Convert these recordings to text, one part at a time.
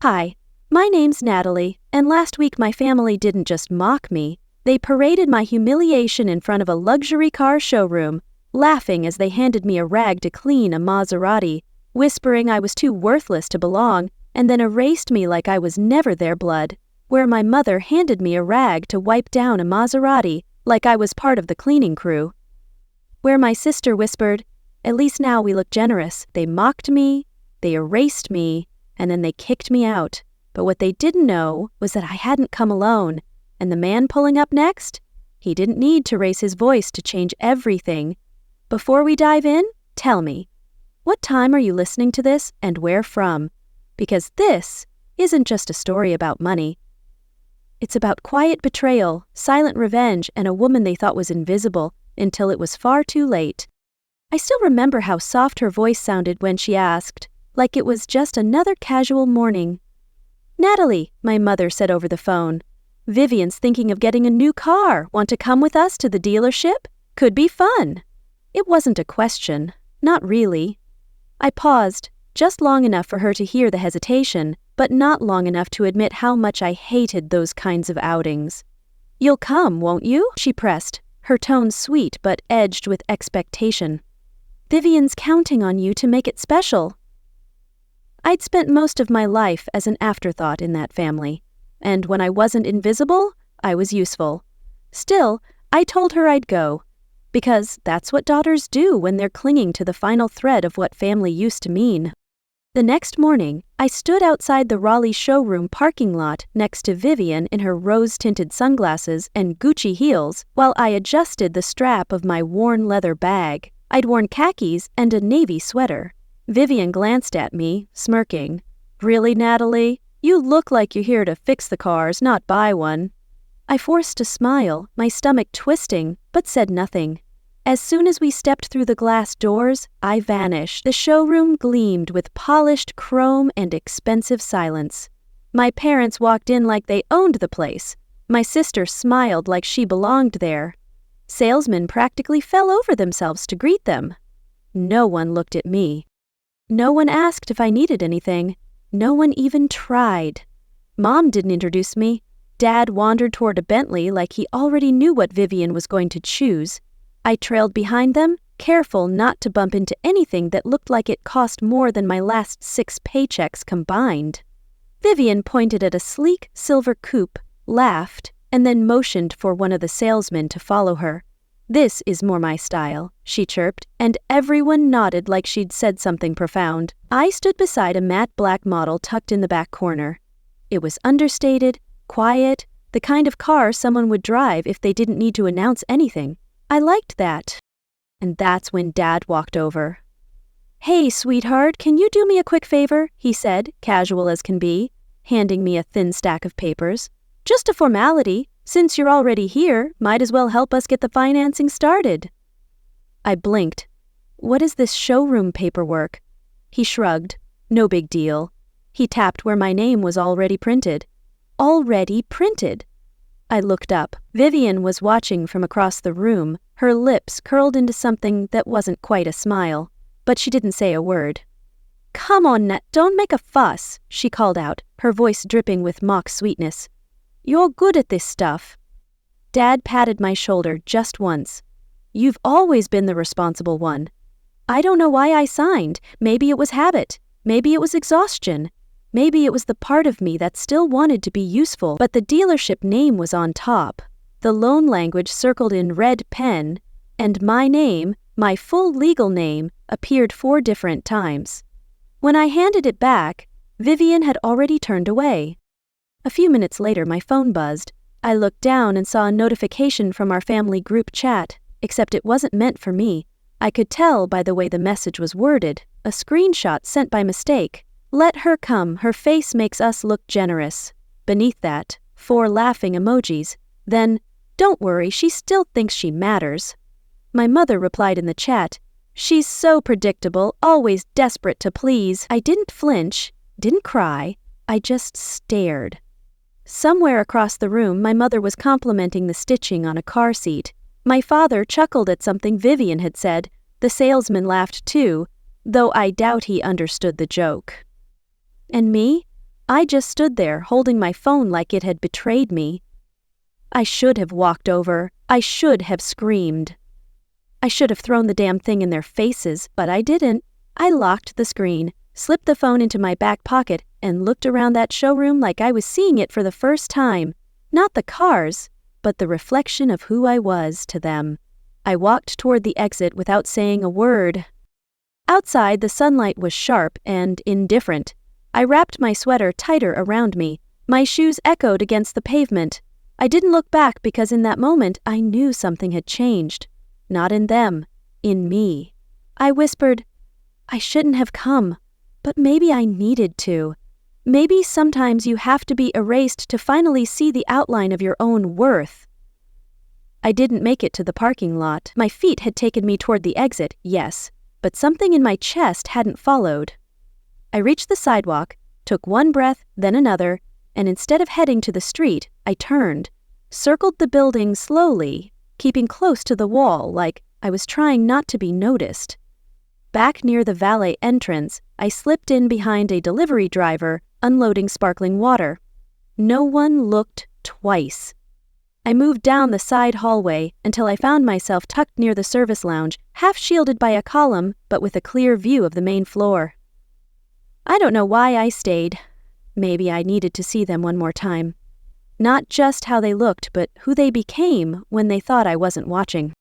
Hi, my name's Natalie, and last week my family didn't just mock me, they paraded my humiliation in front of a luxury car showroom, laughing as they handed me a rag to clean a Maserati, whispering I was too worthless to belong, and then erased me like I was never their blood, where my mother handed me a rag to wipe down a Maserati like I was part of the cleaning crew. Where my sister whispered, "At least now we look generous." They mocked me, they erased me, and then they kicked me out. But what they didn't know was that I hadn't come alone, and the man pulling up next, he didn't need to raise his voice to change everything. Before we dive in, tell me, what time are you listening to this and where from? Because this isn't just a story about money. It's about quiet betrayal, silent revenge, and a woman they thought was invisible until it was far too late. I still remember how soft her voice sounded when she asked, like it was just another casual morning. "Natalie," my mother said over the phone, "Vivian's thinking of getting a new car. Want to come with us to the dealership? Could be fun." It wasn't a question. Not really. I paused, just long enough for her to hear the hesitation, but not long enough to admit how much I hated those kinds of outings. "You'll come, won't you?" she pressed, her tone sweet but edged with expectation. "Vivian's counting on you to make it special." I'd spent most of my life as an afterthought in that family, and when I wasn't invisible, I was useful. Still, I told her I'd go, because that's what daughters do when they're clinging to the final thread of what family used to mean. The next morning, I stood outside the Raleigh showroom parking lot next to Vivian in her rose-tinted sunglasses and Gucci heels while I adjusted the strap of my worn leather bag. I'd worn khakis and a navy sweater. Vivian glanced at me, smirking. "Really, Natalie? You look like you're here to fix the cars, not buy one." I forced a smile, my stomach twisting, but said nothing. As soon as we stepped through the glass doors, I vanished. The showroom gleamed with polished chrome and expensive silence. My parents walked in like they owned the place. My sister smiled like she belonged there. Salesmen practically fell over themselves to greet them. No one looked at me. No one asked if I needed anything. No one even tried. Mom didn't introduce me. Dad wandered toward a Bentley like he already knew what Vivian was going to choose. I trailed behind them, careful not to bump into anything that looked like it cost more than my last 6 paychecks combined. Vivian pointed at a sleek silver coupe, laughed, and then motioned for one of the salesmen to follow her. "This is more my style," she chirped, and everyone nodded like she'd said something profound. I stood beside a matte black model tucked in the back corner. It was understated, quiet, the kind of car someone would drive if they didn't need to announce anything. I liked that. And that's when Dad walked over. "Hey, sweetheart, can you do me a quick favor?" he said, casual as can be, handing me a thin stack of papers. "Just a formality. Since you're already here, might as well help us get the financing started." I blinked. "What is this showroom paperwork?" He shrugged. "No big deal." He tapped where my name was already printed. Already printed! I looked up. Vivian was watching from across the room, her lips curled into something that wasn't quite a smile, but she didn't say a word. "Come on, Nat, don't make a fuss," she called out, her voice dripping with mock sweetness. "You're good at this stuff." Dad patted my shoulder just once. "You've always been the responsible one." I don't know why I signed. Maybe it was habit. Maybe it was exhaustion. Maybe it was the part of me that still wanted to be useful, but the dealership name was on top. The loan language circled in red pen, and my name, my full legal name, appeared 4 different times. When I handed it back, Vivian had already turned away. A few minutes later, my phone buzzed. I looked down and saw a notification from our family group chat, except it wasn't meant for me. I could tell by the way the message was worded, a screenshot sent by mistake. "Let her come, her face makes us look generous." Beneath that, 4 laughing emojis. Then, "Don't worry, she still thinks she matters." My mother replied in the chat, "She's so predictable, always desperate to please." I didn't flinch, didn't cry, I just stared. Somewhere across the room, my mother was complimenting the stitching on a car seat. My father chuckled at something Vivian had said. The salesman laughed too, though I doubt he understood the joke. And me? I just stood there holding my phone like it had betrayed me. I should have walked over. I should have screamed. I should have thrown the damn thing in their faces, but I didn't. I locked the screen, slipped the phone into my back pocket, and looked around that showroom like I was seeing it for the first time. Not the cars, but the reflection of who I was to them. I walked toward the exit without saying a word. Outside, the sunlight was sharp and indifferent. I wrapped my sweater tighter around me. My shoes echoed against the pavement. I didn't look back because in that moment I knew something had changed. Not in them, in me. I whispered, I shouldn't have come, but maybe I needed to. Maybe sometimes you have to be erased to finally see the outline of your own worth. I didn't make it to the parking lot. My feet had taken me toward the exit, yes, but something in my chest hadn't followed. I reached the sidewalk, took one breath, then another, and instead of heading to the street, I turned, circled the building slowly, keeping close to the wall like I was trying not to be noticed. Back near the valet entrance, I slipped in behind a delivery driver unloading sparkling water. No one looked twice. I moved down the side hallway until I found myself tucked near the service lounge, half shielded by a column but with a clear view of the main floor. I don't know why I stayed. Maybe I needed to see them one more time. Not just how they looked, but who they became when they thought I wasn't watching.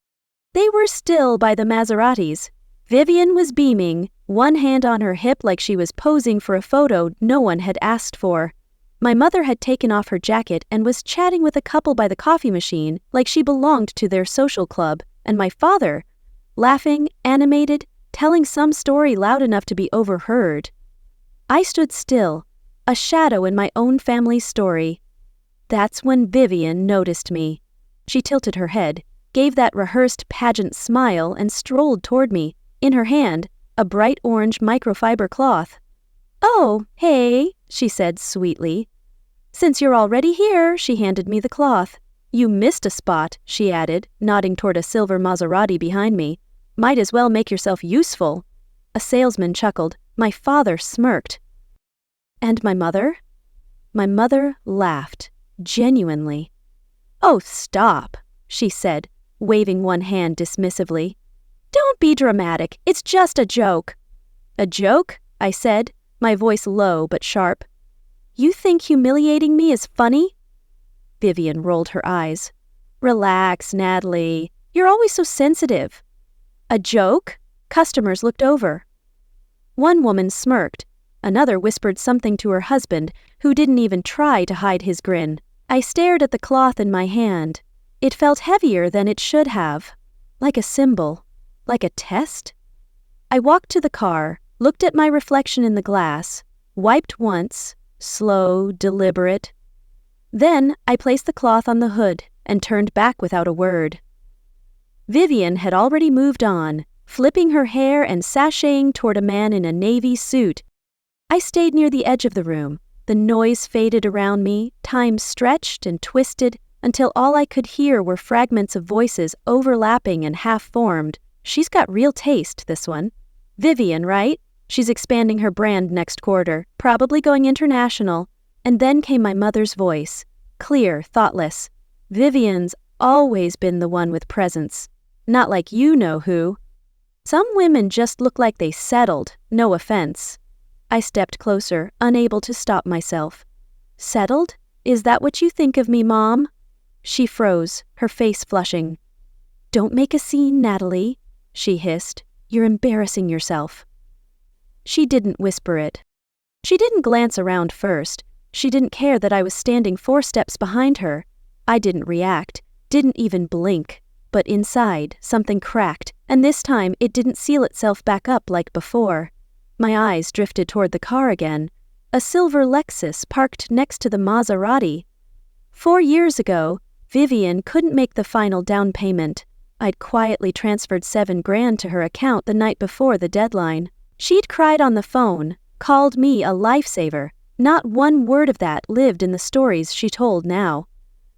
They were still by the Maseratis. Vivian was beaming, one hand on her hip like she was posing for a photo no one had asked for. My mother had taken off her jacket and was chatting with a couple by the coffee machine like she belonged to their social club, and my father, laughing, animated, telling some story loud enough to be overheard. I stood still, a shadow in my own family's story. That's when Vivian noticed me. She tilted her head, gave that rehearsed pageant smile, and strolled toward me, in her hand, a bright orange microfiber cloth. "Oh, hey," she said sweetly. "Since you're already here," she handed me the cloth. "You missed a spot," she added, nodding toward a silver Maserati behind me. "Might as well make yourself useful." A salesman chuckled. My father smirked. And my mother? My mother laughed, genuinely. "Oh, stop," she said, waving one hand dismissively. "Don't be dramatic. It's just a joke." "A joke?" I said, my voice low but sharp. "You think humiliating me is funny?" Vivian rolled her eyes. "Relax, Natalie. You're always so sensitive." "A joke?" Customers looked over. One woman smirked. Another whispered something to her husband, who didn't even try to hide his grin. I stared at the cloth in my hand. It felt heavier than it should have. Like a symbol. Like a test? I walked to the car, looked at my reflection in the glass, wiped once, slow, deliberate. Then I placed the cloth on the hood and turned back without a word. Vivian had already moved on, flipping her hair and sashaying toward a man in a navy suit. I stayed near the edge of the room. The noise faded around me, time stretched and twisted, until all I could hear were fragments of voices overlapping and half-formed. She's got real taste, this one. Vivian, right? She's expanding her brand next quarter, probably going international. And then came my mother's voice, clear, thoughtless. Vivian's always been the one with presence. Not like you know who. Some women just look like they settled, no offense. I stepped closer, unable to stop myself. "Settled? Is that what you think of me, Mom?" She froze, her face flushing. "Don't make a scene, Natalie," she hissed. "You're embarrassing yourself." She didn't whisper it. She didn't glance around first. She didn't care that I was standing 4 steps behind her. I didn't react, didn't even blink. But inside, something cracked, and this time it didn't seal itself back up like before. My eyes drifted toward the car again. A silver Lexus parked next to the Maserati. 4 years ago, Vivian couldn't make the final down payment. I'd quietly transferred $7,000 to her account the night before the deadline. She'd cried on the phone, called me a lifesaver. Not one word of that lived in the stories she told now.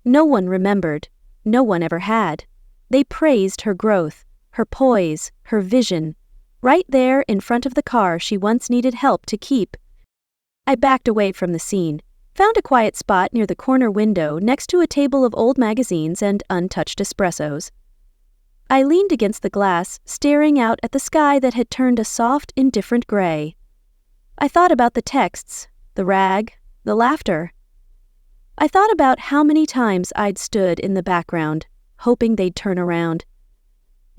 No one remembered. No one ever had. They praised her growth, her poise, her vision. Right there in front of the car she once needed help to keep. I backed away from the scene, found a quiet spot near the corner window next to a table of old magazines and untouched espressos. I leaned against the glass, staring out at the sky that had turned a soft, indifferent gray. I thought about the texts, the rag, the laughter. I thought about how many times I'd stood in the background, hoping they'd turn around.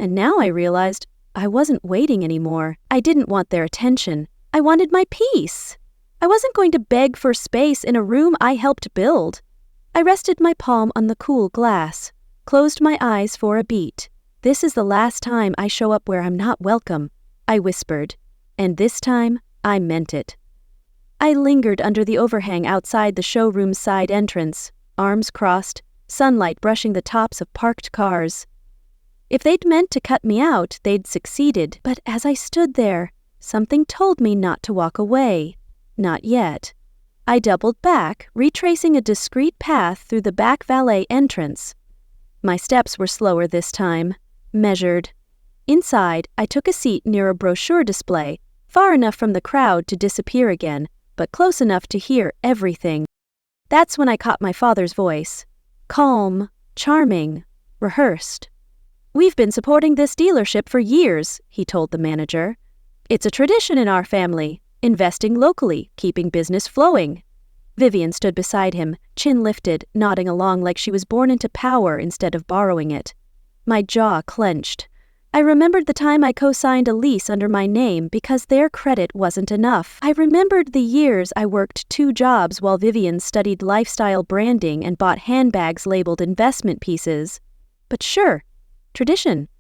And now I realized I wasn't waiting anymore. I didn't want their attention. I wanted my peace. I wasn't going to beg for space in a room I helped build. I rested my palm on the cool glass, closed my eyes for a beat. "This is the last time I show up where I'm not welcome," I whispered, and this time I meant it. I lingered under the overhang outside the showroom's side entrance, arms crossed, sunlight brushing the tops of parked cars. If they'd meant to cut me out, they'd succeeded, but as I stood there, something told me not to walk away. Not yet. I doubled back, retracing a discreet path through the back valet entrance. My steps were slower this time, measured. Inside, I took a seat near a brochure display, far enough from the crowd to disappear again, but close enough to hear everything. That's when I caught my father's voice. Calm, charming, rehearsed. "We've been supporting this dealership for years," he told the manager. "It's a tradition in our family, investing locally, keeping business flowing." Vivian stood beside him, chin lifted, nodding along like she was born into power instead of borrowing it. My jaw clenched. I remembered the time I co-signed a lease under my name because their credit wasn't enough. I remembered the years I worked 2 jobs while Vivian studied lifestyle branding and bought handbags labeled investment pieces. But sure, tradition.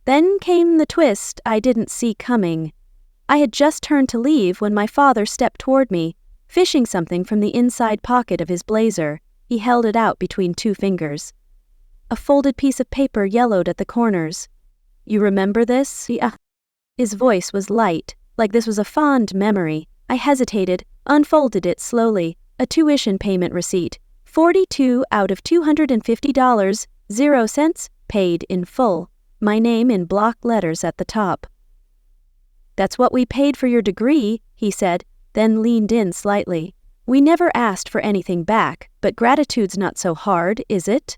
Then came the twist I didn't see coming. I had just turned to leave when my father stepped toward me, fishing something from the inside pocket of his blazer. He held it out between 2 fingers. A folded piece of paper yellowed at the corners. "You remember this?" His voice was light, like this was a fond memory. I hesitated, unfolded it slowly. A tuition payment receipt. $42 out of $250, 0 cents, paid in full. My name in block letters at the top. "That's what we paid for your degree," he said, then leaned in slightly. "We never asked for anything back, but gratitude's not so hard, is it?"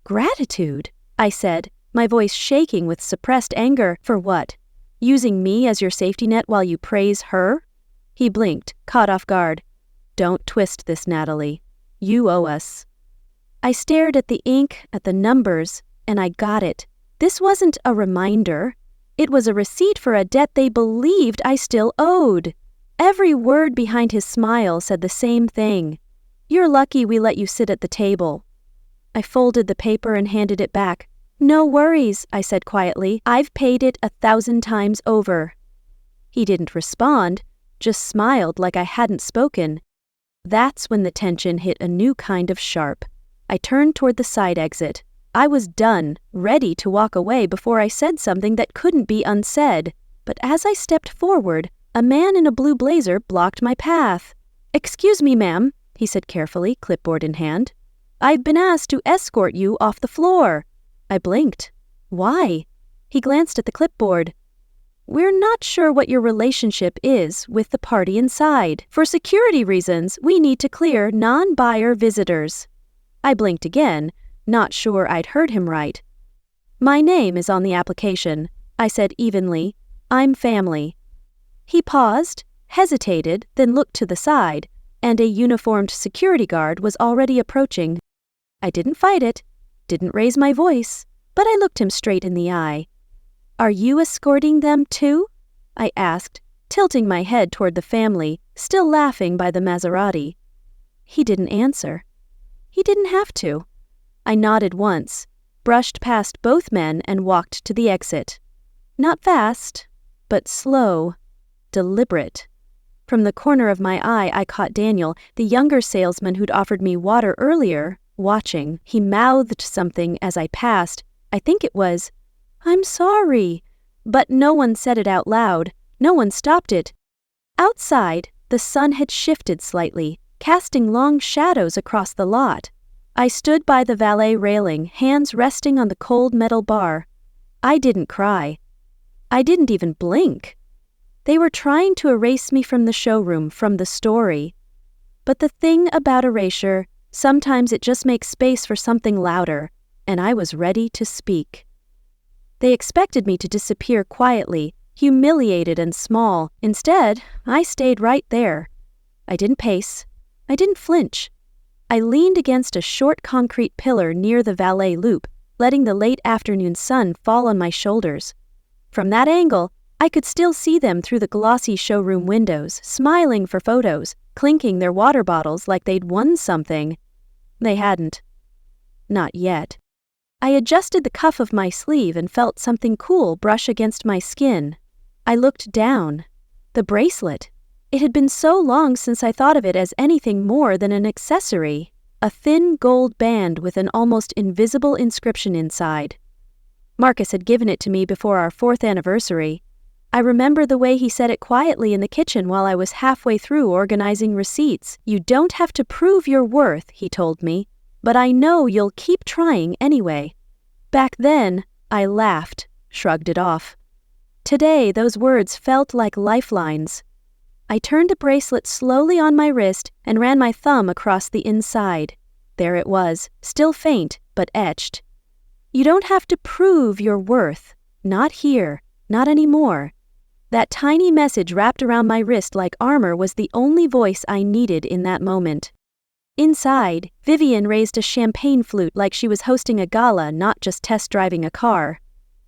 "Gratitude?" I said, my voice shaking with suppressed anger. "For what? Using me as your safety net while you praise her?" He blinked, caught off guard. "Don't twist this, Natalie. You owe us." I stared at the ink, at the numbers, and I got it. This wasn't a reminder. It was a receipt for a debt they believed I still owed. Every word behind his smile said the same thing. "You're lucky we let you sit at the table." I folded the paper and handed it back. "No worries," I said quietly. "I've paid it 1,000 times over." He didn't respond, just smiled like I hadn't spoken. That's when the tension hit a new kind of sharp. I turned toward the side exit. I was done, ready to walk away before I said something that couldn't be unsaid. But as I stepped forward, a man in a blue blazer blocked my path. "Excuse me, ma'am," he said carefully, clipboard in hand. "I've been asked to escort you off the floor." I blinked. "Why?" He glanced at the clipboard. "We're not sure what your relationship is with the party inside. For security reasons, we need to clear non-buyer visitors." I blinked again, not sure I'd heard him right. "My name is on the application," I said evenly. "I'm family." He paused, hesitated, then looked to the side, and a uniformed security guard was already approaching. I didn't fight it, didn't raise my voice, but I looked him straight in the eye. "Are you escorting them too?" I asked, tilting my head toward the family, still laughing by the Maserati. He didn't answer. He didn't have to. I nodded once, brushed past both men and walked to the exit. Not fast, but slow, deliberate. From the corner of my eye, I caught Daniel, the younger salesman who'd offered me water earlier, watching. He mouthed something as I passed. I think it was, "I'm sorry," but no one said it out loud. No one stopped it. Outside, the sun had shifted slightly, casting long shadows across the lot. I stood by the valet railing, hands resting on the cold metal bar. I didn't cry. I didn't even blink. They were trying to erase me from the showroom, from the story. But the thing about erasure, sometimes it just makes space for something louder, and I was ready to speak. They expected me to disappear quietly, humiliated and small. Instead, I stayed right there. I didn't pace. I didn't flinch. I leaned against a short concrete pillar near the valet loop, letting the late afternoon sun fall on my shoulders. From that angle, I could still see them through the glossy showroom windows, smiling for photos, clinking their water bottles like they'd won something. They hadn't. Not yet. I adjusted the cuff of my sleeve and felt something cool brush against my skin. I looked down. The bracelet. It had been so long since I thought of it as anything more than an accessory. A thin gold band with an almost invisible inscription inside. Marcus had given it to me before our 4th anniversary. I remember the way he said it quietly in the kitchen while I was halfway through organizing receipts. "You don't have to prove your worth," he told me, "but I know you'll keep trying anyway." Back then, I laughed, shrugged it off. Today, those words felt like lifelines. I turned the bracelet slowly on my wrist and ran my thumb across the inside. There it was, still faint, but etched. You don't have to prove your worth. Not here, not anymore. That tiny message wrapped around my wrist like armor was the only voice I needed in that moment. Inside, Vivian raised a champagne flute like she was hosting a gala, not just test driving a car.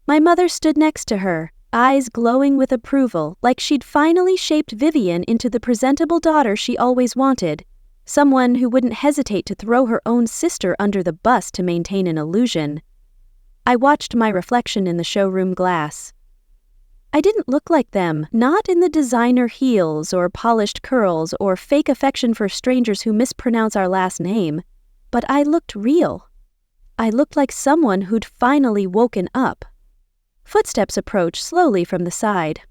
My mother stood next to her, eyes glowing with approval, like she'd finally shaped Vivian into the presentable daughter she always wanted, someone who wouldn't hesitate to throw her own sister under the bus to maintain an illusion. I watched my reflection in the showroom glass. I didn't look like them, not in the designer heels or polished curls or fake affection for strangers who mispronounce our last name, but I looked real. I looked like someone who'd finally woken up. Footsteps approached slowly from the side.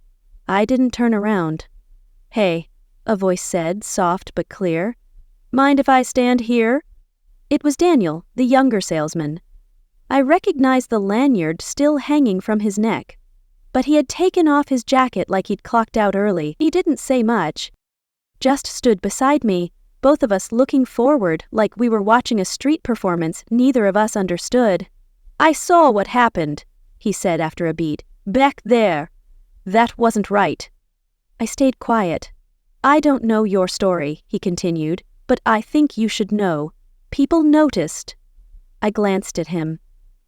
I didn't turn around. "Hey," a voice said, soft but clear. "Mind if I stand here?" It was Daniel, the younger salesman. I recognized the lanyard still hanging from his neck. But he had taken off his jacket like he'd clocked out early. He didn't say much. Just stood beside me, both of us looking forward like we were watching a street performance neither of us understood. "I saw what happened," he said after a beat. "Back there. That wasn't right." I stayed quiet. "I don't know your story," he continued, "but I think you should know. People noticed." I glanced at him.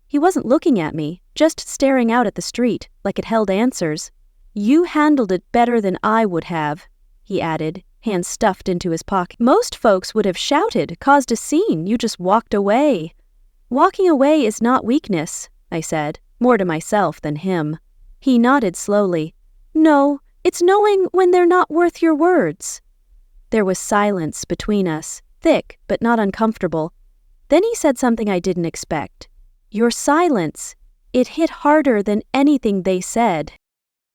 He wasn't looking at me, just staring out at the street, like it held answers. "You handled it better than I would have," he added, hands stuffed into his pocket. "Most folks would have shouted, caused a scene. You just walked away." "Walking away is not weakness," I said, more to myself than him. He nodded slowly. "No, it's knowing when they're not worth your words." There was silence between us, thick but not uncomfortable. Then he said something I didn't expect. "Your silence. It hit harder than anything they said."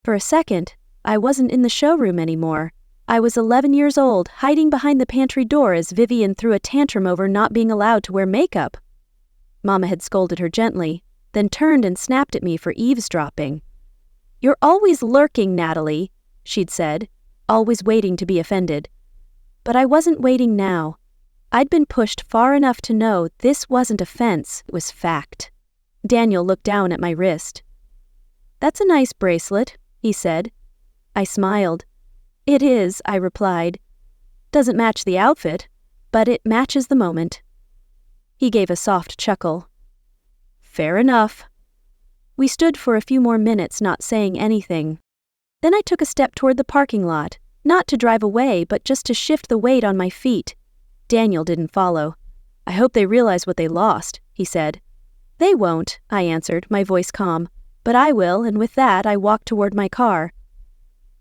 For a second, I wasn't in the showroom anymore. I was 11 years old, hiding behind the pantry door as Vivian threw a tantrum over not being allowed to wear makeup. Mama had scolded her gently, then turned and snapped at me for eavesdropping. "You're always lurking, Natalie," she'd said, always waiting to be offended. But I wasn't waiting now. I'd been pushed far enough to know this wasn't offense, it was fact. Daniel looked down at my wrist. "That's a nice bracelet," he said. I smiled. "It is," I replied. "Doesn't match the outfit, but it matches the moment." He gave a soft chuckle. "Fair enough." We stood for a few more minutes not saying anything. Then I took a step toward the parking lot, not to drive away, but just to shift the weight on my feet. Daniel didn't follow. "I hope they realize what they lost," he said. "They won't," I answered, my voice calm. "But I will," and with that I walked toward my car.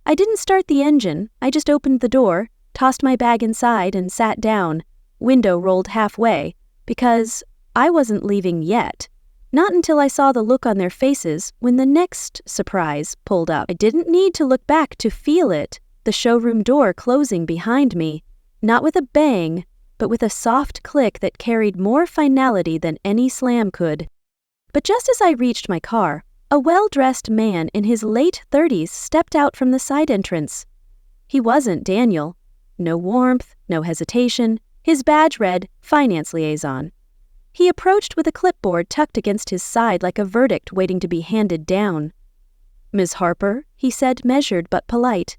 I didn't start the engine, I just opened the door, tossed my bag inside and sat down, window rolled halfway, because I wasn't leaving yet. Not until I saw the look on their faces when the next surprise pulled up. I didn't need to look back to feel it, the showroom door closing behind me, not with a bang, but with a soft click that carried more finality than any slam could. But just as I reached my car, A well-dressed man in his late 30s stepped out from the side entrance. He wasn't Daniel. No warmth, no hesitation. His badge read, Finance Liaison. He approached with a clipboard tucked against his side like a verdict waiting to be handed down. "Miss Harper," he said, measured but polite.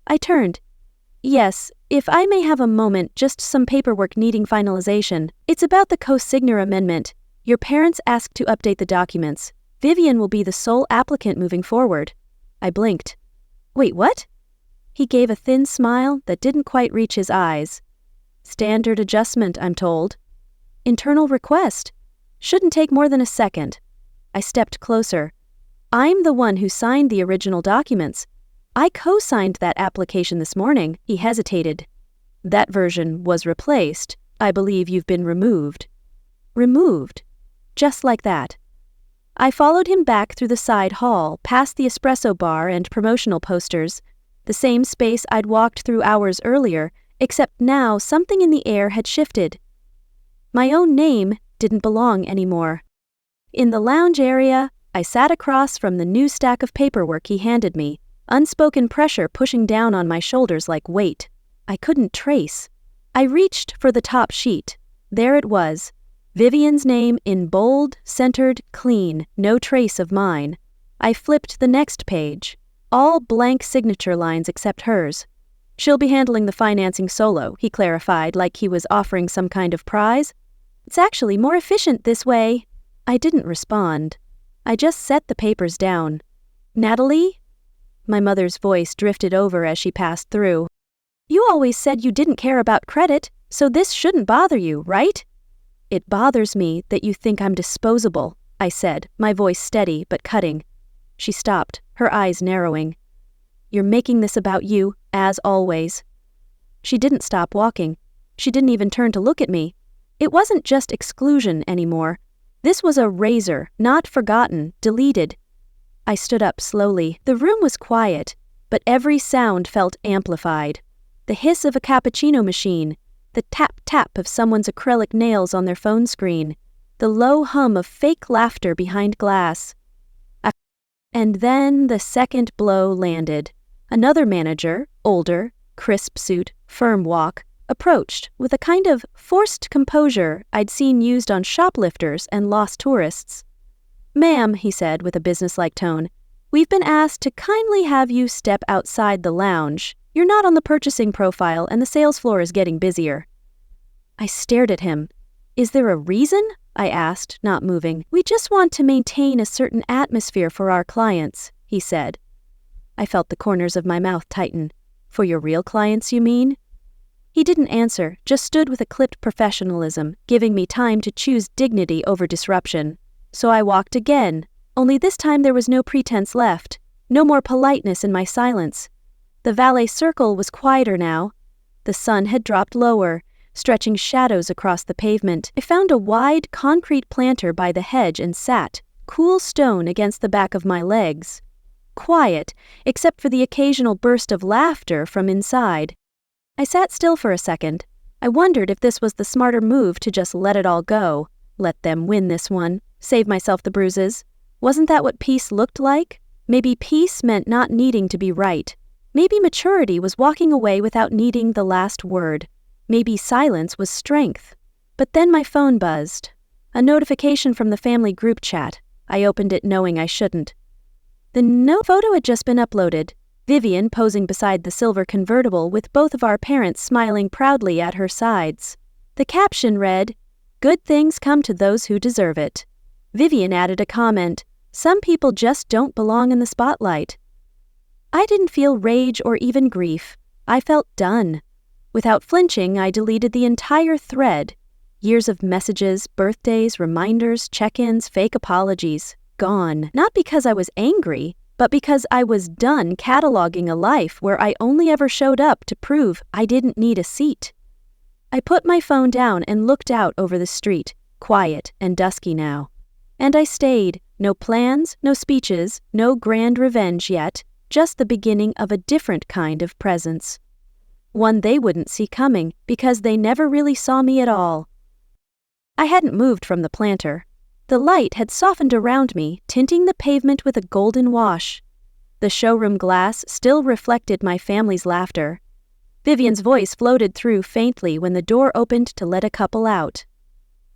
I turned. "Yes, if I may have a moment, just some paperwork needing finalization. It's about the co-signer amendment. Your parents asked to update the documents. Vivian will be the sole applicant moving forward." I blinked. "Wait, what?" He gave a thin smile that didn't quite reach his eyes. "Standard adjustment, I'm told." "Internal request. Shouldn't take more than a second." I stepped closer. "I'm the one who signed the original documents. I co-signed that application this morning." He hesitated. "That version was replaced. I believe you've been removed." Removed? Just like that. I followed him back through the side hall, past the espresso bar and promotional posters, the same space I'd walked through hours earlier, except now something in the air had shifted. My own name didn't belong anymore. In the lounge area, I sat across from the new stack of paperwork he handed me, unspoken pressure pushing down on my shoulders like weight. I couldn't trace. I reached for the top sheet. There it was. Vivian's name in bold, centered, clean, no trace of mine. I flipped the next page. All blank signature lines except hers. "She'll be handling the financing solo," he clarified like he was offering some kind of prize. "It's actually more efficient this way." I didn't respond. I just set the papers down. "Natalie?" My mother's voice drifted over as she passed through. "You always said you didn't care about credit, so this shouldn't bother you, right?" "It bothers me that you think I'm disposable," I said, my voice steady but cutting. She stopped, her eyes narrowing. "You're making this about you, as always." She didn't stop walking. She didn't even turn to look at me. It wasn't just exclusion anymore. This was a razor, not forgotten, deleted. I stood up slowly. The room was quiet, but every sound felt amplified. The hiss of a cappuccino machine, the tap-tap of someone's acrylic nails on their phone screen, the low hum of fake laughter behind glass. And then the second blow landed. Another manager, older, crisp suit, firm walk, approached with a kind of forced composure I'd seen used on shoplifters and lost tourists. "Ma'am," he said with a businesslike tone, "we've been asked to kindly have you step outside the lounge. You're not on the purchasing profile and the sales floor is getting busier." I stared at him. "Is there a reason?" I asked, not moving. "We just want to maintain a certain atmosphere for our clients," he said. I felt the corners of my mouth tighten. "For your real clients, you mean?" He didn't answer, just stood with a clipped professionalism, giving me time to choose dignity over disruption. So I walked again, only this time there was no pretense left, no more politeness in my silence. The valet circle was quieter now. The sun had dropped lower, stretching shadows across the pavement. I found a wide concrete planter by the hedge and sat, cool stone against the back of my legs. Quiet, except for the occasional burst of laughter from inside. I sat still for a second. I wondered if this was the smarter move to just let it all go, let them win this one, save myself the bruises. Wasn't that what peace looked like? Maybe peace meant not needing to be right. Maybe maturity was walking away without needing the last word. Maybe silence was strength. But then my phone buzzed. A notification from the family group chat. I opened it knowing I shouldn't. The photo had just been uploaded. Vivian posing beside the silver convertible with both of our parents smiling proudly at her sides. The caption read, "Good things come to those who deserve it." Vivian added a comment, "Some people just don't belong in the spotlight." I didn't feel rage or even grief. I felt done. Without flinching, I deleted the entire thread. Years of messages, birthdays, reminders, check-ins, fake apologies. Gone. Not because I was angry, but because I was done cataloging a life where I only ever showed up to prove I didn't need a seat. I put my phone down and looked out over the street, quiet and dusky now. And I stayed. No plans, no speeches, no grand revenge yet, just the beginning of a different kind of presence. One they wouldn't see coming because they never really saw me at all. I hadn't moved from the planter. The light had softened around me, tinting the pavement with a golden wash. The showroom glass still reflected my family's laughter. Vivian's voice floated through faintly when the door opened to let a couple out.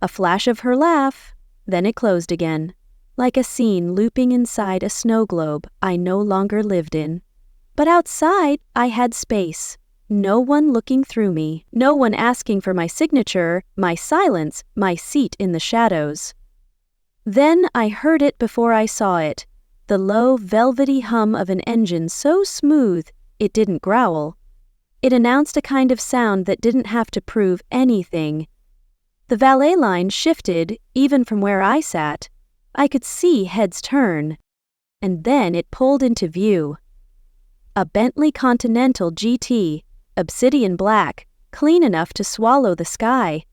A flash of her laugh, then it closed again, like a scene looping inside a snow globe I no longer lived in. But outside, I had space. No one looking through me, no one asking for my signature, my silence, my seat in the shadows. Then I heard it before I saw it, the low, velvety hum of an engine so smooth it didn't growl. It announced a kind of sound that didn't have to prove anything. The valet line shifted, even from where I sat. I could see heads turn. And then it pulled into view. A Bentley Continental GT, obsidian black, clean enough to swallow the sky.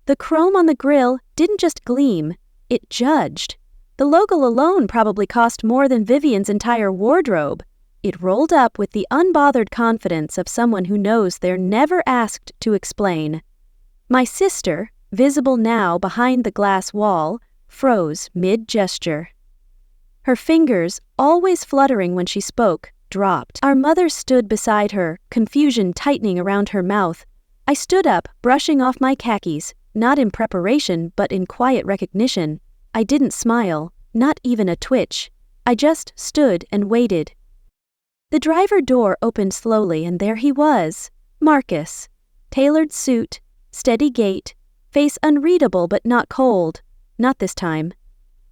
The chrome on the grille didn't just gleam, it judged. The logo alone probably cost more than Vivian's entire wardrobe. It rolled up with the unbothered confidence of someone who knows they're never asked to explain. My sister, visible now behind the glass wall, froze mid-gesture. Her fingers, always fluttering when she spoke, dropped. Our mother stood beside her, confusion tightening around her mouth. I stood up, brushing off my khakis, not in preparation but in quiet recognition. I didn't smile, not even a twitch. I just stood and waited. The driver door opened slowly and there he was, Marcus. Tailored suit, steady gait, face unreadable but not cold. Not this time.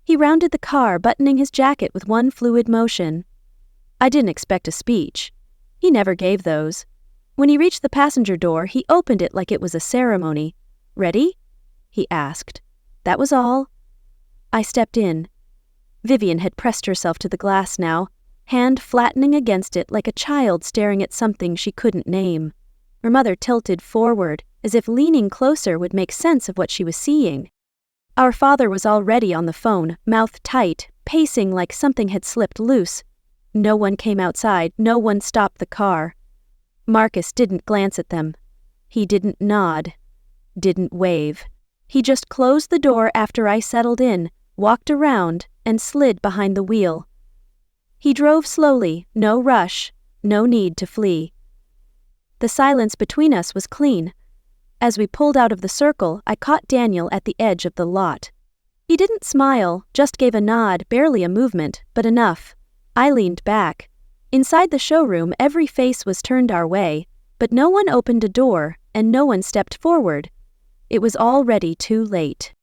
He rounded the car, buttoning his jacket with one fluid motion. I didn't expect a speech. He never gave those. When he reached the passenger door, he opened it like it was a ceremony. "Ready?" he asked. That was all. I stepped in. Vivian had pressed herself to the glass now, hand flattening against it like a child staring at something she couldn't name. Her mother tilted forward, as if leaning closer would make sense of what she was seeing. Our father was already on the phone, mouth tight, pacing like something had slipped loose. No one came outside, no one stopped the car. Marcus didn't glance at them. He didn't nod, didn't wave. He just closed the door after I settled in, walked around, and slid behind the wheel. He drove slowly, no rush, no need to flee. The silence between us was clean. As we pulled out of the circle, I caught Daniel at the edge of the lot. He didn't smile, just gave a nod, barely a movement, but enough. I leaned back. Inside the showroom, every face was turned our way, but no one opened a door, and no one stepped forward. It was already too late.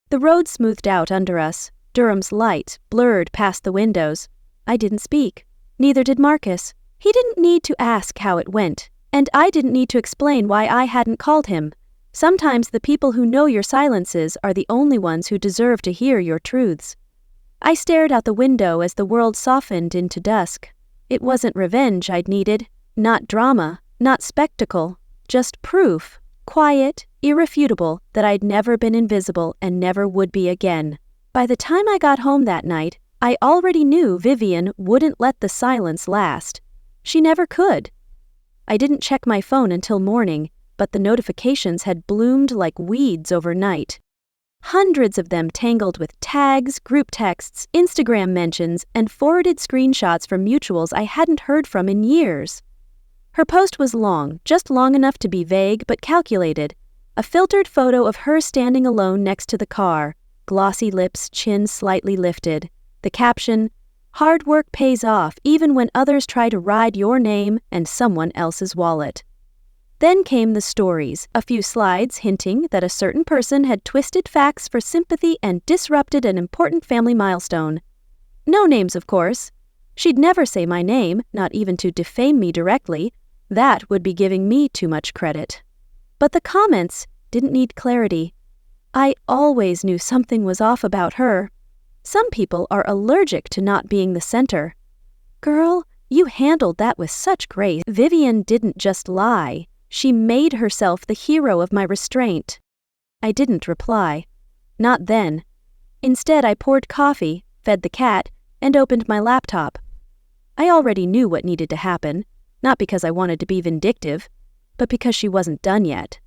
The road smoothed out under us. Durham's light blurred past the windows. I didn't speak. Neither did Marcus. He didn't need to ask how it went, and I didn't need to explain why I hadn't called him. Sometimes the people who know your silences are the only ones who deserve to hear your truths. I stared out the window as the world softened into dusk. It wasn't revenge I'd needed, not drama, not spectacle, just proof, quiet, irrefutable, that I'd never been invisible and never would be again. By the time I got home that night, I already knew Vivian wouldn't let the silence last. She never could. I didn't check my phone until morning, but the notifications had bloomed like weeds overnight. Hundreds of them tangled with tags, group texts, Instagram mentions, and forwarded screenshots from mutuals I hadn't heard from in years. Her post was long, just long enough to be vague but calculated. A filtered photo of her standing alone next to the car, glossy lips, chin slightly lifted. The caption, "Hard work pays off even when others try to ride your name and someone else's wallet." Then came the stories, a few slides hinting that a certain person had twisted facts for sympathy and disrupted an important family milestone. No names, of course. She'd never say my name, not even to defame me directly. That would be giving me too much credit. But the comments didn't need clarity. I always knew something was off about her. Some people are allergic to not being the center. Girl, you handled that with such grace. Vivian didn't just lie. She made herself the hero of my restraint. I didn't reply. Not then. Instead, I poured coffee, fed the cat, and opened my laptop. I already knew what needed to happen, not because I wanted to be vindictive, but because she wasn't done yet.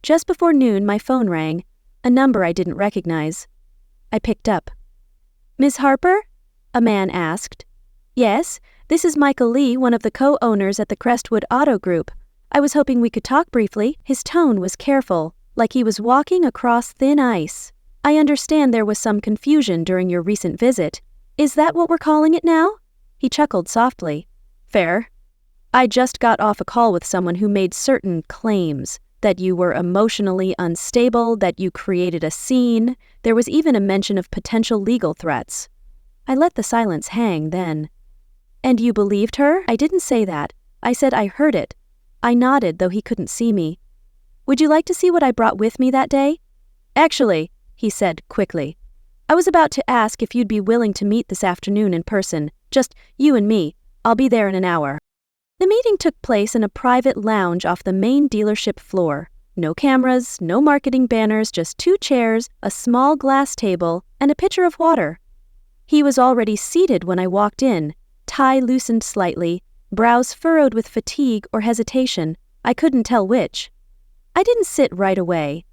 Just before noon, my phone rang, a number I didn't recognize. I picked up. "Miss Harper?" a man asked. "Yes, this is Michael Lee, one of the co-owners at the Crestwood Auto Group. I was hoping we could talk briefly." His tone was careful, like he was walking across thin ice. "I understand there was some confusion during your recent visit. Is that what we're calling it now?" He chuckled softly. "Fair. I just got off a call with someone who made certain claims. That you were emotionally unstable, that you created a scene. There was even a mention of potential legal threats." I let the silence hang then. "And you believed her?" "I didn't say that. I said I heard it." I nodded, though he couldn't see me. "Would you like to see what I brought with me that day?" "Actually," he said quickly, "I was about to ask if you'd be willing to meet this afternoon in person. Just you and me. I'll be there in an hour." The meeting took place in a private lounge off the main dealership floor. No cameras, no marketing banners, just 2 chairs, a small glass table, and a pitcher of water. He was already seated when I walked in, tie loosened slightly, brows furrowed with fatigue or hesitation. I couldn't tell which. I didn't sit right away.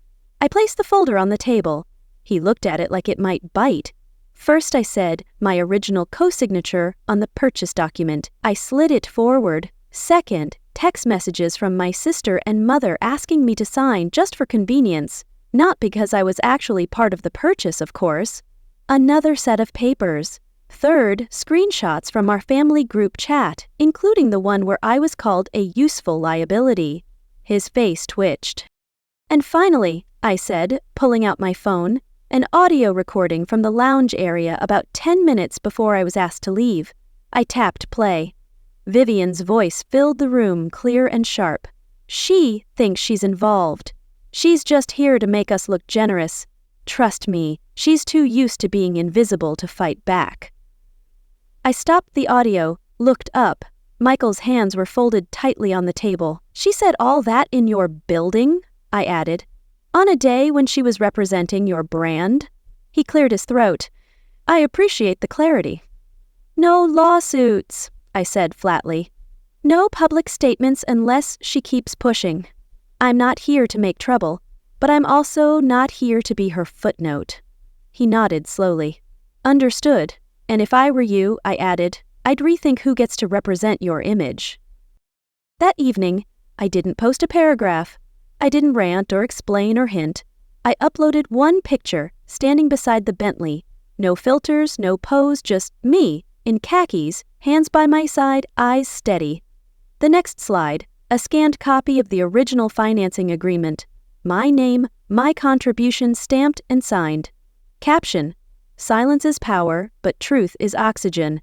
I placed the folder on the table. He looked at it like it might bite. First I said, my original co-signature on the purchase document. I slid it forward. Second, text messages from my sister and mother asking me to sign just for convenience, not because I was actually part of the purchase, of course. Another set of papers. Third, screenshots from our family group chat, including the one where I was called a useful liability. His face twitched. "And finally," I said, pulling out my phone, an audio recording from the lounge area about 10 minutes before I was asked to leave. I tapped play. Vivian's voice filled the room, clear and sharp. "She thinks she's involved. She's just here to make us look generous. Trust me, she's too used to being invisible to fight back." I stopped the audio, looked up. Michael's hands were folded tightly on the table. "She said all that in your building?" I added. "On a day when she was representing your brand?" He cleared his throat. "I appreciate the clarity." "No lawsuits," I said flatly. "No public statements unless she keeps pushing. I'm not here to make trouble, but I'm also not here to be her footnote." He nodded slowly. "Understood. And if I were you," I added, "I'd rethink who gets to represent your image." That evening, I didn't post a paragraph. I didn't rant or explain or hint. I uploaded one picture, standing beside the Bentley. No filters, no pose, just me, in khakis, hands by my side, eyes steady. The next slide, a scanned copy of the original financing agreement. My name, my contribution stamped and signed. Caption: "Silence is power, but truth is oxygen."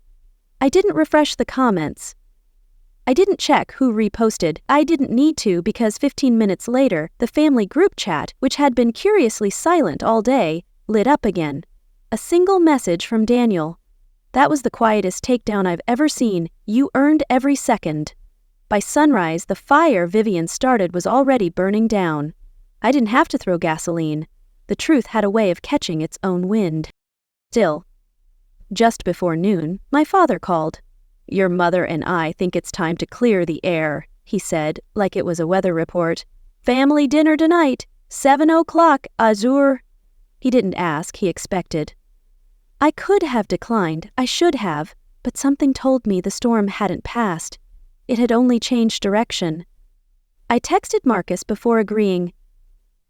I didn't refresh the comments. I didn't check who reposted. I didn't need to because 15 minutes later, the family group chat, which had been curiously silent all day, lit up again. A single message from Daniel. "That was the quietest takedown I've ever seen. You earned every second." By sunrise, the fire Vivian started was already burning down. I didn't have to throw gasoline. The truth had a way of catching its own wind. Still, just before noon, my father called. "Your mother and I think it's time to clear the air," he said, like it was a weather report. "Family dinner tonight, 7 o'clock, Azure." He didn't ask, he expected. I could have declined, I should have, but something told me the storm hadn't passed. It had only changed direction. I texted Marcus before agreeing.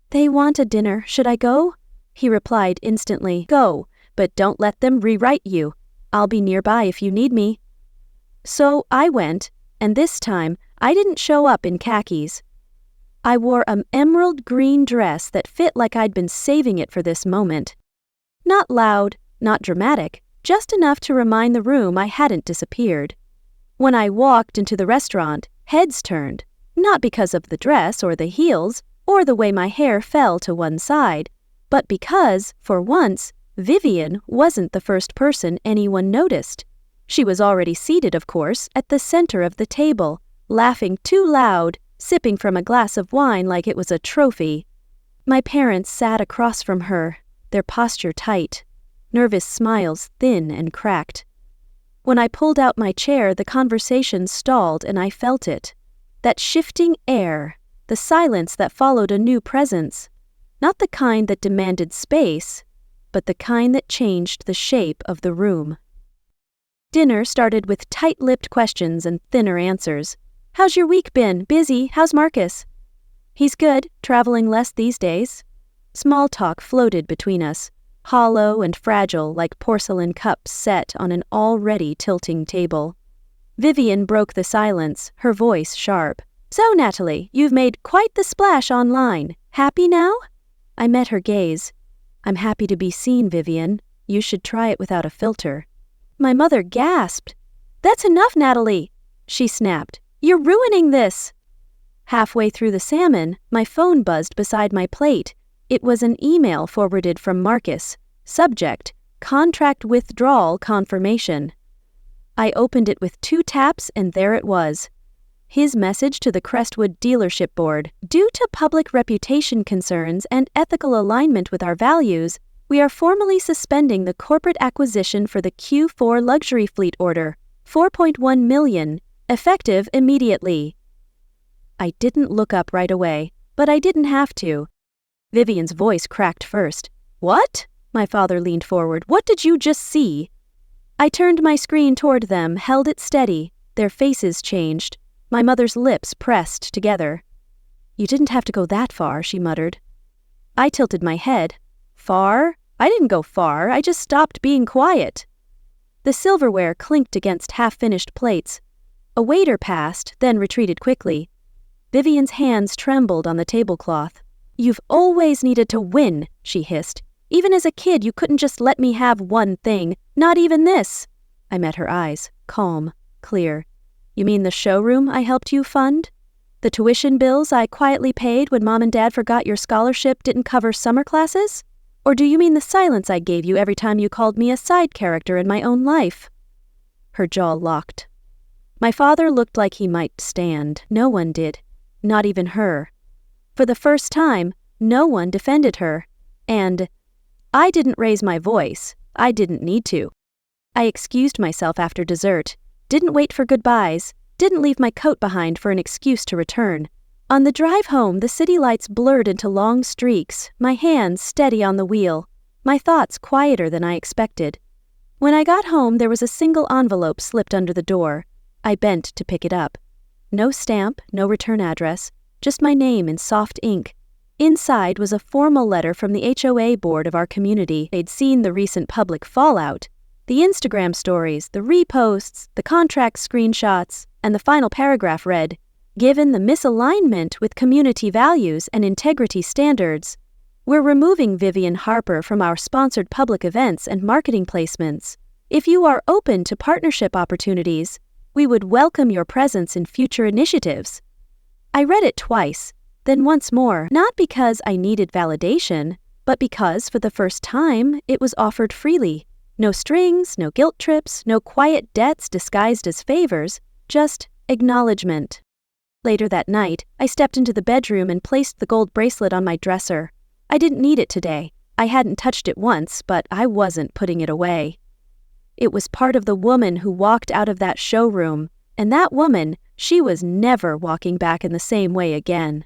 "They want a dinner, should I go?" He replied instantly, "Go, but don't let them rewrite you. I'll be nearby if you need me." So I went, and this time I didn't show up in khakis. I wore an emerald green dress that fit like I'd been saving it for this moment. Not loud, not dramatic, just enough to remind the room I hadn't disappeared. When I walked into the restaurant, heads turned, not because of the dress or the heels or the way my hair fell to one side, but because, for once, Vivian wasn't the first person anyone noticed. She was already seated, of course, at the center of the table, laughing too loud, sipping from a glass of wine like it was a trophy. My parents sat across from her, their posture tight, nervous smiles thin and cracked. When I pulled out my chair, the conversation stalled and I felt it. That shifting air, the silence that followed a new presence. Not the kind that demanded space, but the kind that changed the shape of the room. Dinner started with tight-lipped questions and thinner answers. "How's your week been? Busy? How's Marcus?" "He's good, traveling less these days." Small talk floated between us, hollow and fragile like porcelain cups set on an already tilting table. Vivian broke the silence, her voice sharp. "So, Natalie, you've made quite the splash online. Happy now?" I met her gaze. "I'm happy to be seen, Vivian. You should try it without a filter." My mother gasped. "That's enough, Natalie," she snapped. "You're ruining this." Halfway through the salmon, my phone buzzed beside my plate. It was an email forwarded from Marcus. Subject: Contract Withdrawal Confirmation. I opened it with 2 taps and there it was. His message to the Crestwood dealership board: "Due to public reputation concerns and ethical alignment with our values, we are formally suspending the corporate acquisition for the Q4 luxury fleet order, $4.1 million, effective immediately." I didn't look up right away, but I didn't have to. Vivian's voice cracked first. "What?" My father leaned forward. "What did you just see?" I turned my screen toward them, held it steady. Their faces changed. My mother's lips pressed together. "You didn't have to go that far," she muttered. I tilted my head. "Far? I didn't go far. I just stopped being quiet." The silverware clinked against half-finished plates. A waiter passed, then retreated quickly. Vivian's hands trembled on the tablecloth. "You've always needed to win," she hissed. "Even as a kid, you couldn't just let me have one thing, not even this." I met her eyes, calm, clear. "You mean the showroom I helped you fund? The tuition bills I quietly paid when Mom and Dad forgot your scholarship didn't cover summer classes? Or do you mean the silence I gave you every time you called me a side character in my own life?" Her jaw locked. My father looked like he might stand. No one did. Not even her. For the first time, no one defended her. And I didn't raise my voice. I didn't need to. I excused myself after dessert, didn't wait for goodbyes, didn't leave my coat behind for an excuse to return. On the drive home, the city lights blurred into long streaks, my hands steady on the wheel, my thoughts quieter than I expected. When I got home, there was a single envelope slipped under the door. I bent to pick it up. No stamp, no return address, just my name in soft ink. Inside was a formal letter from the HOA board of our community. They'd seen the recent public fallout, the Instagram stories, the reposts, the contract screenshots, and the final paragraph read, "Given the misalignment with community values and integrity standards, we're removing Vivian Harper from our sponsored public events and marketing placements. If you are open to partnership opportunities, we would welcome your presence in future initiatives." I read it twice, then once more, not because I needed validation, but because for the first time it was offered freely. No strings, no guilt trips, no quiet debts disguised as favors, just acknowledgement. Later that night, I stepped into the bedroom and placed the gold bracelet on my dresser. I didn't need it today. I hadn't touched it once, but I wasn't putting it away. It was part of the woman who walked out of that showroom, and that woman, she was never walking back in the same way again.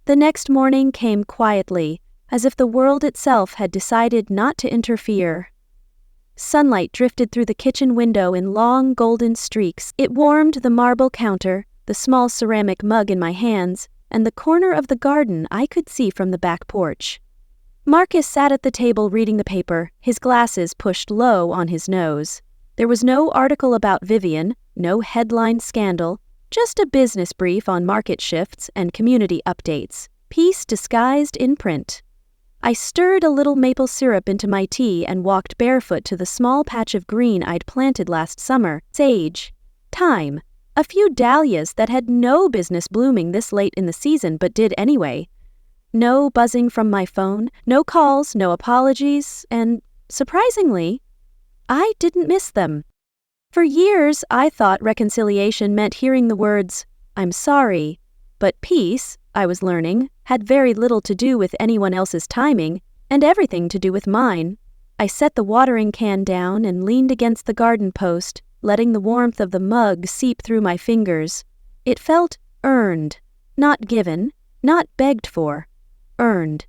The next morning came quietly, as if the world itself had decided not to interfere. Sunlight drifted through the kitchen window in long golden streaks. It warmed the marble counter, the small ceramic mug in my hands, and the corner of the garden I could see from the back porch. Marcus sat at the table reading the paper, his glasses pushed low on his nose. There was no article about Vivian, no headline scandal, just a business brief on market shifts and community updates, peace disguised in print. I stirred a little maple syrup into my tea and walked barefoot to the small patch of green I'd planted last summer. Sage, thyme, a few dahlias that had no business blooming this late in the season but did anyway. No buzzing from my phone, no calls, no apologies, and, surprisingly, I didn't miss them. For years, I thought reconciliation meant hearing the words, "I'm sorry," but peace, I was learning, had very little to do with anyone else's timing, and everything to do with mine. I set the watering can down and leaned against the garden post, letting the warmth of the mug seep through my fingers. It felt earned, not given, not begged for, earned.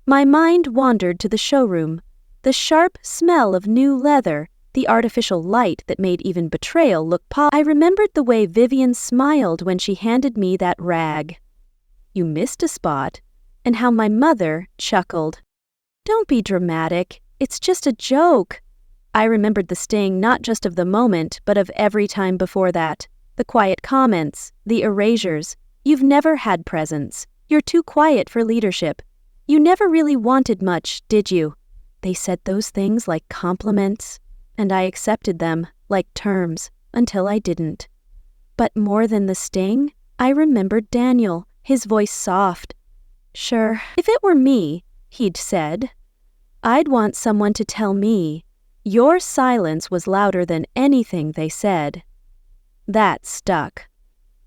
My mind wandered to the showroom. The sharp smell of new leather, the artificial light that made even betrayal look I remembered the way Vivian smiled when she handed me that rag. "You missed a spot," and how my mother chuckled. "Don't be dramatic. It's just a joke." I remembered the sting not just of the moment, but of every time before that. The quiet comments, the erasures. "You've never had presence. You're too quiet for leadership. You never really wanted much, did you?" They said those things like compliments, and I accepted them like terms until I didn't. But more than the sting, I remembered Daniel, his voice soft. "Sure, if it were me," he'd said, "I'd want someone to tell me, your silence was louder than anything they said." That stuck.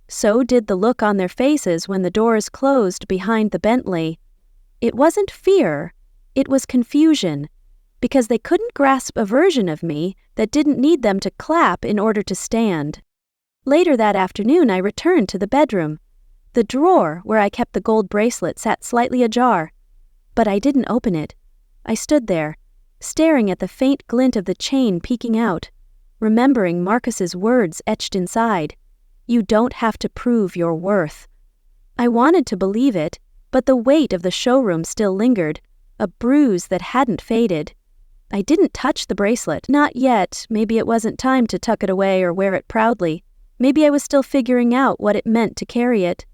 So did the look on their faces when the doors closed behind the Bentley. It wasn't fear, it was confusion, because they couldn't grasp a version of me that didn't need them to clap in order to stand. Later that afternoon, I returned to the bedroom. The drawer where I kept the gold bracelet sat slightly ajar, but I didn't open it. I stood there, staring at the faint glint of the chain peeking out, remembering Marcus's words etched inside. "You don't have to prove your worth." I wanted to believe it, but the weight of the showroom still lingered, a bruise that hadn't faded. I didn't touch the bracelet. Not yet. Maybe it wasn't time to tuck it away or wear it proudly. Maybe I was still figuring out what it meant to carry it.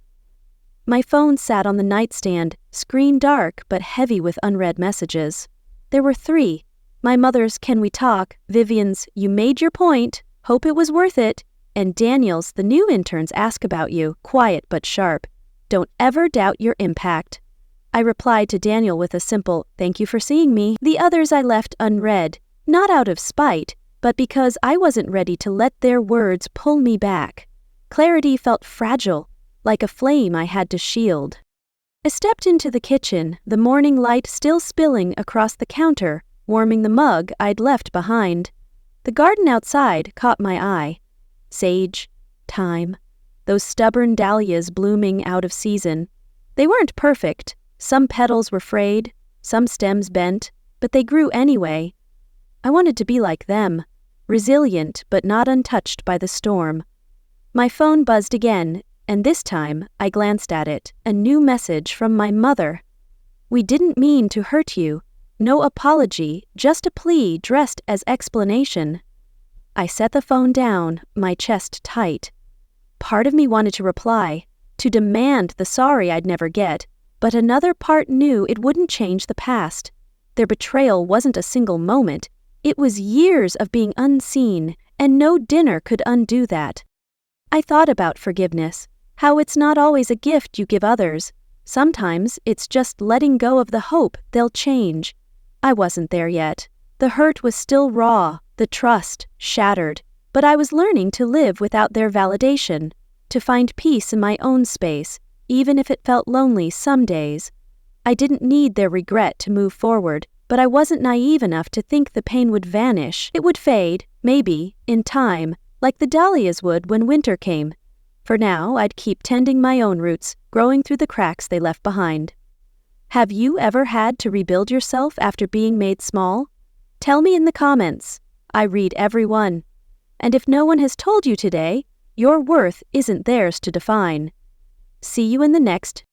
My phone sat on the nightstand, screen dark but heavy with unread messages. There were 3. My mother's "Can we talk?", Vivian's "You made your point, hope it was worth it", and Daniel's "The new interns ask about you, quiet but sharp. Don't ever doubt your impact." I replied to Daniel with a simple "Thank you for seeing me." The others I left unread, not out of spite, but because I wasn't ready to let their words pull me back. Clarity felt fragile, like a flame I had to shield. I stepped into the kitchen, the morning light still spilling across the counter, warming the mug I'd left behind. The garden outside caught my eye. Sage, thyme, those stubborn dahlias blooming out of season. They weren't perfect. Some petals were frayed, some stems bent, but they grew anyway. I wanted to be like them, resilient but not untouched by the storm. My phone buzzed again, and this time I glanced at it, a new message from my mother. "We didn't mean to hurt you. No apology, just a plea dressed as explanation." I set the phone down, my chest tight. Part of me wanted to reply, to demand the sorry I'd never get, but another part knew it wouldn't change the past. Their betrayal wasn't a single moment. It was years of being unseen, and no dinner could undo that. I thought about forgiveness, how it's not always a gift you give others. Sometimes it's just letting go of the hope they'll change. I wasn't there yet. The hurt was still raw, the trust shattered, but I was learning to live without their validation, to find peace in my own space, even if it felt lonely some days. I didn't need their regret to move forward, but I wasn't naive enough to think the pain would vanish. It would fade, maybe, in time, like the dahlias would when winter came. For now, I'd keep tending my own roots, growing through the cracks they left behind. Have you ever had to rebuild yourself after being made small? Tell me in the comments. I read every one. And if no one has told you today, your worth isn't theirs to define. See you in the next